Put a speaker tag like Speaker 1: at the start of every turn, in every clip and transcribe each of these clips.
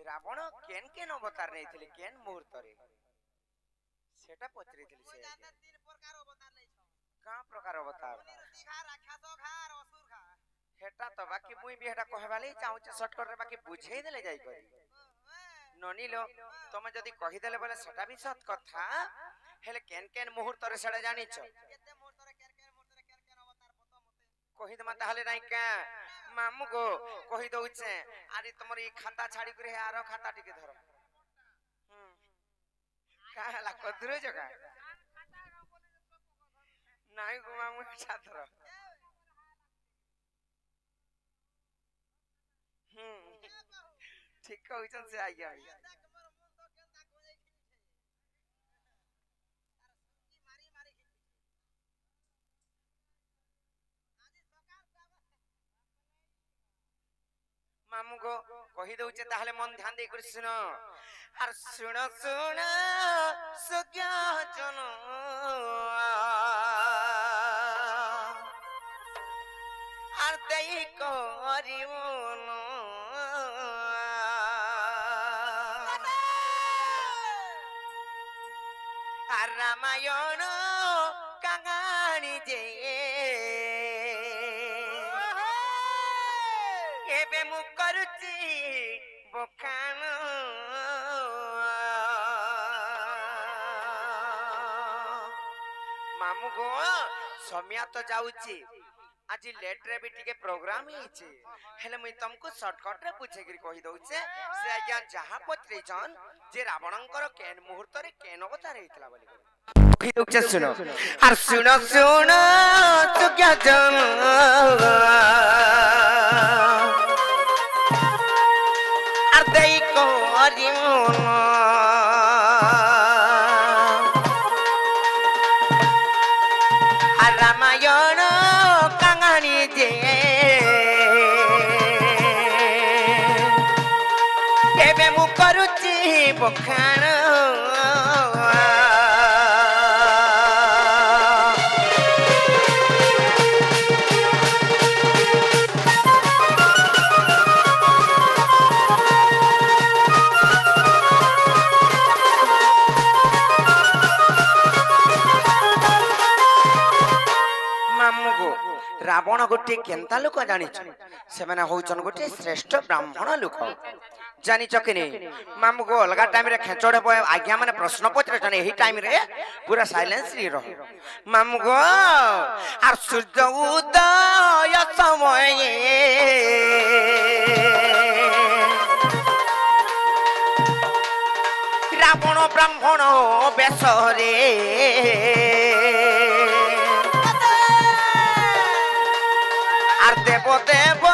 Speaker 1: रावण केन केन अवतार नहीं केन मुहूर्त सेटा पचरी से
Speaker 2: तीन प्रकार अवतार नहीं
Speaker 1: का प्रकार अवतार
Speaker 2: ऋषि खा राक्षस खा और असुर खा
Speaker 1: हेटा तो बाकी मुई भी हेटा कहबाले चाहूचे शॉर्टकट रे बाकी बुझेई देले जाई करी ननी लो तुम जदी कहि देले बोले सेटा भी सत कथा हेले केन केन मुहूर्त रे सेडा जानि छ
Speaker 2: केते मुहूर्त रे केन केन अवतार पतो मते
Speaker 1: कहि दमा ताहले नाही का मामू गो कहि दउचे आरी तमर ई खाता छाडी करे आरो खाता टिके धर का हला कदरे जगा नाही गो मामू छात्र ठीक कहउछन से आ गया मामू गो कहि दउचे ताहले मन ध्यान दे कर सुनो आर सुनो सुनो सुज्ञा जन आर देई करिउन आर रामायण कांगाणी जे एबे मु करूची बखान मामू गो समिया तो जाउची आज लेट रे भी टिके प्रोग्राम हिचे हेले मुई तुमको शॉर्टकट रे पूछे गिरी कहि दउचे से आज्ञा जहा पत्रे जन जे रावणंकर केन मुहूर्त रे केन अवतार हेतला बोली कहि दउचे सुनो आर सुनो सुनो तू क्या जन आर देई करिउन आर रामायण कांगाणी जे एबे मु करूची बखान रावण गोटे केंता लोक जानी से माने होचन गोटे श्रेष्ठ ब्राह्मण लोक जानी चकिनी मामू को अलगा टाइम रे खेचोड़े पय आज्ञा माने प्रश्न पत्र जने एही टाइम रे पूरा साइलेंस री रहो मामू को आर सूर्य उदय समय रावण ब्राह्मण बेसरे देव देव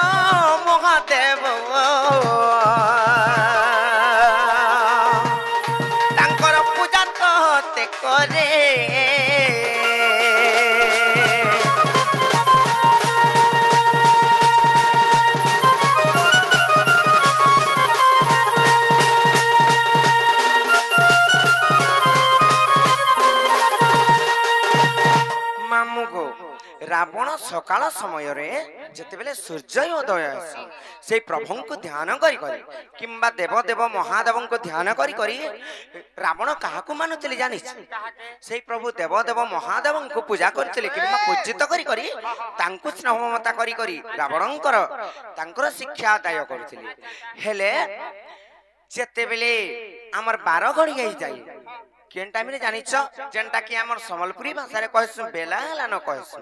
Speaker 1: महादेव तांकर पूजा कहते करे मामू गो रावण सकाळ समय रे जते बेले सूर्य उदय से प्रभु को ध्यान करी करी किंबा देव देव महादेव को ध्यान करी करी रावण काहाकू मानुतले जानि से प्रभु देव देव महादेव को पूजा करथिले किंबा पूजित करी करी तांकु स्नेह ममता करी करी रावणंकर तांकर शिक्षा आदाय करथिले हेले जते बेले हमर 12 घड़ी गई जाई केन टाइम रे जानि छ जेंटा कि हमर समलपुरी भाषा रे कहसु बेला हला न कहसु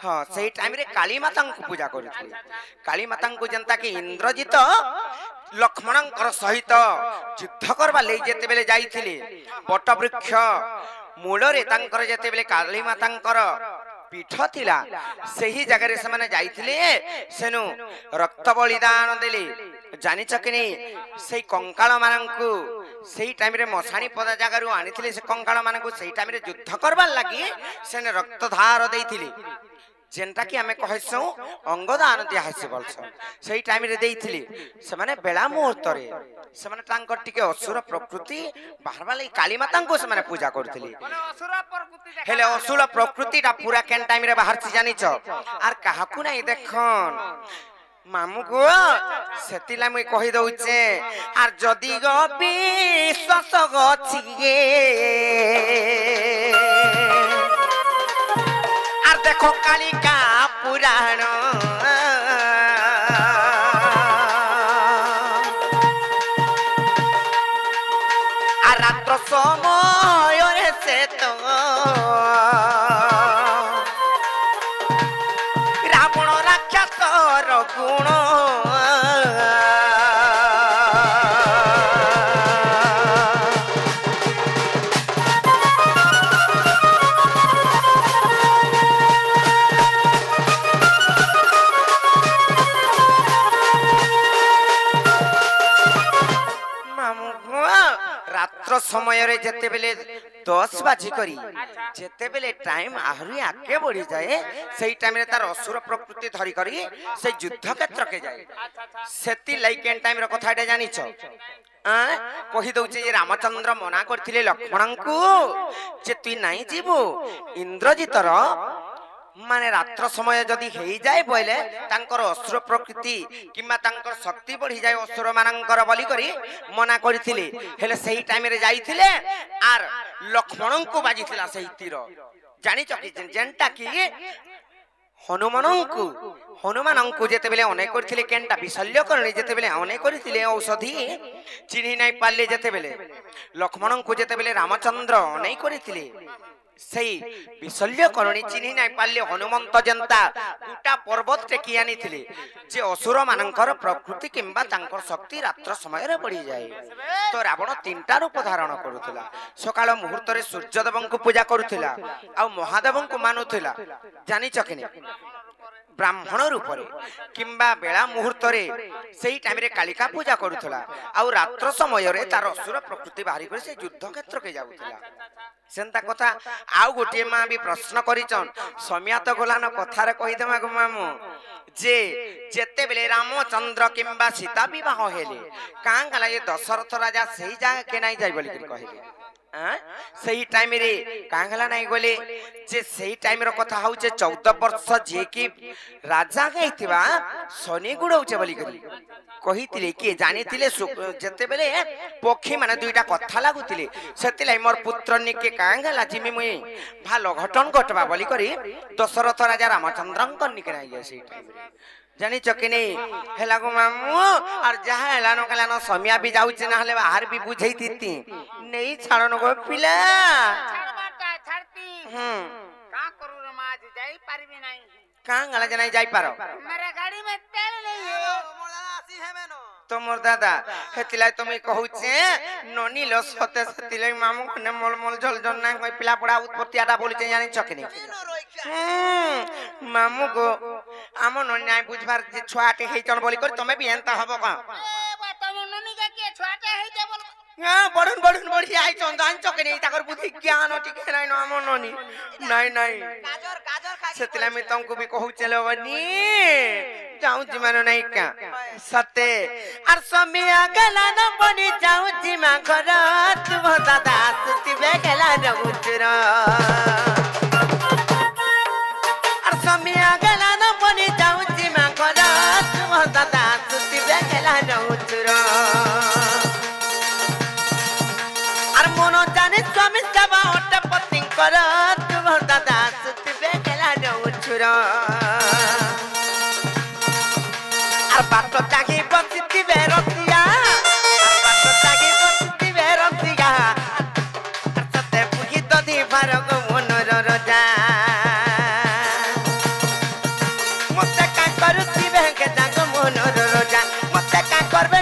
Speaker 1: हां सही टाइम रे काली माता को पूजा करथि काली माता को जनता कि इंद्रजित लक्ष्मणंकर सहित युद्ध करबा ले जेते बेले जाईथिले बट वृक्ष मूल रे तांकर जेते बेले काली मातांकर पीठ थिला सही जगह रे से माने जाईथिले सेनु रक्त बलिदान देले जानि चकिनी सही कंकाल मानंकु सही टाइम रे मसाणी पदा जगारु आनिथिले से कंकाल मानंकु सही टाइम रे युद्ध करबा लागि सेने रक्त धार देइथिले जेंटा कि हमें कहसु अंगदान दिया है बोलछ सही टाइम रे देइथिले से माने बेला मुहूर्त रे से माने तांकर टिके असुर प्रकृति बाहरबा लई काली माता को से माने पूजा करथिले
Speaker 2: असुर प्रकृति
Speaker 1: हेले असुर प्रकृति ता पूरा केन टाइम रे बाहर छी जानि छ आर काहाकू नै देखन ମାମୁ ଗୋ ସେତିଲା ମୁଇଁ କହି ଦଉଛେ ଆର ଯଦି ଗ ବିଶ୍ୱାସ ଅଛି আর দেখো কালিকা পুরাণ আর রাত্র সময় সে তো রাবণ রাক্ষসর গুণ রাত্র সময়ের যেতেবেলে 10 বাজি করি যেতেবেলে টাইম আহুরি আগে বড়ি যায় সেই টাইমে তার অসুর প্রকৃতি ধরি করি সেই যুদ্ধ ক্ষেত্রকে যায় সেতি লাইকেন টাইমর কথা এটা জানিছ কহি দউছে যে রামচন্দ্র মনা করଥିଲେ লক্ষ্মণଙ୍କୁ যে তুই নাই ଯିବୁ ইন্দ্রজিতর মানে রাত্র সময় যদি হয়ে যায় বইলে তাঙ্কর অসুর প্রকৃতি কিংবা তাঙ্কর শক্তি বড়ি যায় অসুর মানঙ্কর বলি করি মনা করিଥିଲେ হেলে সেই টাইমে যাইଥିଲେ আর লক্ষ্মণଙ୍କୁ বাজিଥିଲା সেই তীর জানিছ কি যেনটা কি হনুমানଙ୍କୁ যেতেবেলে অনেক করিଥିଲେ কেনটা বিশল্যকরণী যেতেবেলে অনেক করিଥିଲେ ঔষধি চিহ্নি নাই পারলে যেতেবেলে লক্ষ্মণଙ୍କୁ যেতেবেলে রামচন্দ্র অনেক করিଥିଲେ সেই বিশল্যকরণী চিহ্নি নাই পারলে হনুমন্ত জনতা গোটা পর্বত টেকি আনিଥିଲେ যে অসুর মানঙ্কর প্রকৃতি কিংবা তাঙ্কর শক্তি রাত্র সময়ের বড়ি যায় তো রাবণ তিনটা রূপ ধারণ করুଥିଲା সকাল মুহূর্তরে সূর্যদেবଙ୍କୁ পূজা করুଥିଲା ଆଉ মহাদেবଙ୍କୁ মানুଥିଲା জানিছ কি না ব্রাহ্মণ রূপরে কিংবা বেলা মুহূর্তরে সেই টাইমে কালিকা পূজা করুଥିଲା ଆଉ রাত্র সময়ের তার অসুর প্রকৃতি বাহারি করে সেই যুদ্ধ ক্ষেত্রকে যাউଥିଲା সেন্তা কথা আউ গোটিয়ে মা বি প্রশ্ন করিছন সমিয়াত গোলান কথারে কহিদেমা গো মামু যে যেতেবেলে রামচন্দ্র কিংবা সীতা বিবাহ হেলে কাঁ গলা যে দশরথ রাজা সেই জায়গা কে নাই যাই বলি কহিলে সেই টাইমে কাঁ গলা নাই গলে যে সেই টাইমের কথা হচ্ছে 14 বর্ষ যে কি রাজা গাইଥିବା শনি গুড়াউছে বলি কহিଥିଲେ কি জানিଥିଲେ যেতেবেলে পক্ষী মানে দুইটা কথা লাগুଥିଲେ সেতিলাই মোর পুত্র নিকে কাঁ গলা জিমি মুই ভালো ঘটন ঘটবা বলি করি দশরথ রাজা রামচন্দ্রଙ୍କ নিকে নাই যায় সেই টাইমে জানিছ কি নেই হেলা গো মামু আর যাহা হেলানো কালানো সমিয়া বি যাউছে না হলে বাহার বি বুঝাই দিতি নেই ছাড়ন গো পিলা
Speaker 2: ছাড়বাটা ছাড়তি का करू रे मां आज जाई पारबी नहीं
Speaker 1: কাঁ গলা জানাই যাই পারো
Speaker 2: मेरा गाड़ी में तेल नहीं है मोर दादा आसी है मेनो
Speaker 1: তোমর দাদা হেতিলাই তুমি কহুছে ননি লস হতে সেতিলাই মামু কনে মল মল জল জল না কই পিলা পড়া উৎপত্তি আটা বলিছে জানিছ কি নেই মামু গো আম ননি নাই বুঝবার যে ছুয়াটে হেইচন বলি করি তুমি বি এন্তা হবো কা
Speaker 2: ए बा तुम ननी के छुआटे है जे बोल
Speaker 1: হ্যাঁ বড়ন বড়ন বড়ি আইছন জানিছ কি নেই তাকর বুদ্ধি জ্ঞান টিকে নাই ন আম ননি নাই নাই
Speaker 2: गाजर गाजर खा
Speaker 1: সেতিলাই আমি তোমাকে বি কহুছে লবনি যাউছি মানে নাই কা সতে আর সমিয়া গলা ন বনি যাউছি মা ঘর তুম দাদা সুতিবে গলা ন উচর আর সমিয়া গলা ন বনি যাউছি মা ঘর তুম দাদা সুতিবে গলা ন উচর আর মন জানি স্বামী সেবা অটে পতি কর তুম দাদা সুতিবে গলা ন উচর আর বাট চাগি বসিতিবে রসিয়া আর বাট চাগি বসিতিবে রসিয়া আর সতে পুহি দধি ভারগ মনর রজা মতে কা করুতিবে কে জাগ মনর রজা মতে কা করবে